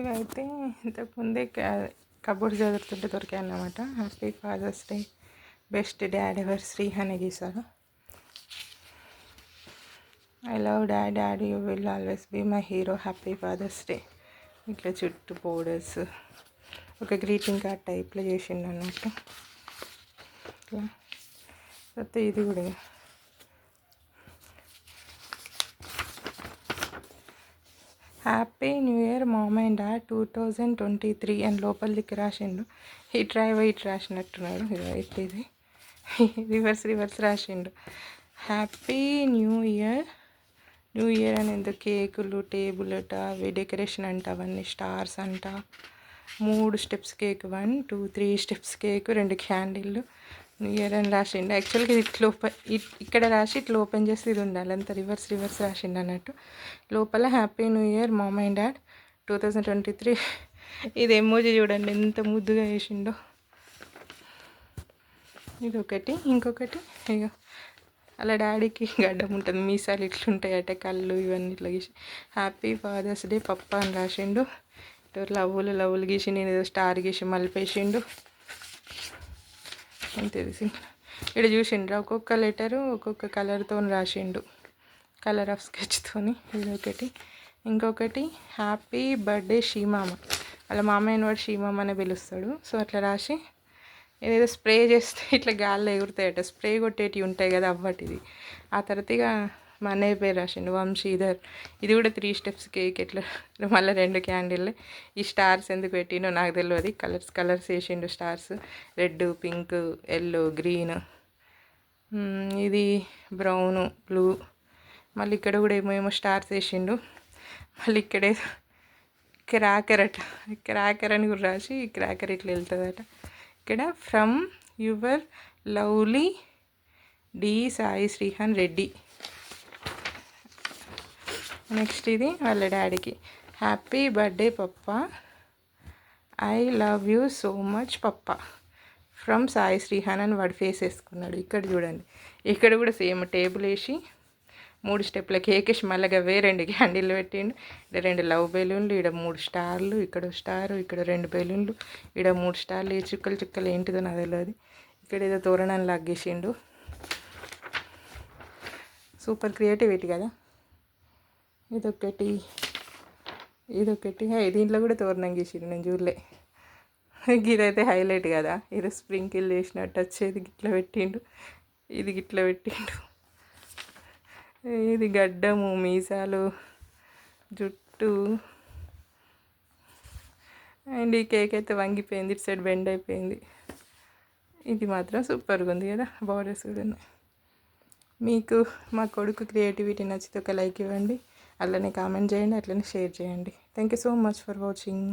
ఇవైతే ఇంతకుముందే కబోర్డ్ చదువుతుంటే దొరికాయి అన్నమాట. Happy father's day, best dad ever Shrihan గీసారు. I love dad you will always be my hero, happy father's day. ఇట్లా చుట్టూ బోర్డర్స్, ఒక గ్రీటింగ్ కార్డ్ టైప్లో చేసిండు అన్నట్టు. ఇట్లా అయితే ఇది కూడా happy new year mom and dad 2023 అని లోపలికి రాసిండు. ఇటు రాసినట్టున్నాడు. ఇది రివర్స్ రాసిండు. హ్యాపీ న్యూ ఇయర్ అని ఎందుకు కేకులు, టేబుల్ అట, అవి డెకరేషన్ అంట, అవన్నీ స్టార్స్ అంట, 3 స్టెప్స్ కేక్, 1 2 3 స్టెప్స్ కేక్, 2 క్యాండిల్లు, న్యూ ఇయర్ అని రాసిండు. యాక్చువల్గా ఇది ఇక్కడ రాసి ఇట్లా ఓపెన్ చేసి ఇది ఉండాలి. అంత రివర్స్ రాసిండు అన్నట్టు. లోపల happy new year mom and dad 2023. ఇది ఎమోజీ చూడండి ఎంత ముద్దుగా వేసిండో. ఇది ఒకటి. ఇంకొకటి ఇక అలా డాడీకి గడ్డం ఉంటుంది, మీసాలు ఇట్లుంటాయట, కళ్ళు ఇవన్నీ ఇట్లా గీసి హ్యాపీ ఫాదర్స్ డే పప్ప అని రాసిండు. లవ్వులు గీసి నేను ఏదో స్టార్ గీసి మలిపేసిండు అని తెలిసి ఇక్కడ చూసిండ్రు. ఒక్కొక్క లెటరు ఒక్కొక్క కలర్తో రాసిండు, కలర్ ఆఫ్ స్కెచ్తోని. ఇది ఒకటి. ఇంకొకటి హ్యాపీ బర్త్డే షీమామ. వాళ్ళ మామయ్యని వాడు షీమామ అనే పిలుస్తాడు. సో అట్లా రాసి ఏదేదో స్ప్రే చేస్తే ఇట్లా గాల్లో ఎగురుతాయట, స్ప్రే కొట్టేటివి ఉంటాయి కదా అవ్వటిది. ఆ తర్వాత ఇక మా అన్నయ్య పేరు రాసిండు, వంశీధర్. ఇది కూడా 3 స్టెప్స్ కేక్. ఎట్లా మళ్ళీ 2 క్యాండిల్. ఈ స్టార్స్ ఎందుకు పెట్టిండో నాకు తెలియదు. కలర్స్ వేసిండు stars, red, pink, yellow, green, ఇది బ్రౌను, బ్లూ. మళ్ళీ ఇక్కడ కూడా ఏమో స్టార్స్ వేసిండు. మళ్ళీ ఇక్కడే క్రాకర్ అని కూడా రాసి, క్రాకర్ ఇట్లా వెళ్తుందట. ఇక్కడ from your lovely D Sai Srihan Reddy. Next ఇది వాళ్ళ డాడీకి, happy birthday papa, I love you so much papa, from Sai Srihan అని వాడు ఫేస్ వేసుకున్నాడు. ఇక్కడ చూడండి, ఇక్కడ కూడా సేమ్ టేబుల్ వేసి 3 స్టెప్ల కేక్ వేసి మళ్ళీ అవే 2 క్యాండిల్ పెట్టిండు. ఇక్కడ 2 లవ్ బెలూన్లు, ఇక్కడ 3 స్టార్లు, ఇక్కడ స్టారు, ఇక్కడ 2 బెలూన్లు, ఇక్కడ 3 స్టార్లు. ఈ చుక్కలు ఏంటిదో నాకు తెలియదు. ఇక్కడ ఏదో తోరణాన్ని లాగేసిండు. సూపర్ క్రియేటివిటీ కదా. ఇదొకటి. దీంట్లో కూడా తోరణం గీసిండు, నేను చూడలే. ఇదైతే హైలైట్ కదా. ఇది స్ప్రింకిల్ చేసినట్టు వచ్చేది గిట్ల పెట్టిండు, ఇది గిట్ల పెట్టిండు. ఇది గడ్డము, మీసాలు, జుట్టు. అండ్ ఈ కేక్ అయితే వంగిపోయింది, ఇటు సైడ్ బెండ్ అయిపోయింది. ఇది మాత్రం సూపర్గా ఉంది కదా, బోర్డర్స్ కూడా ఉన్నాయి. మీకు మా కొడుకు క్రియేటివిటీ నచ్చితే ఒక లైక్ ఇవ్వండి, అట్లనే కామెంట్ చేయండి, అట్లనే షేర్ చేయండి. Thank you so much for watching.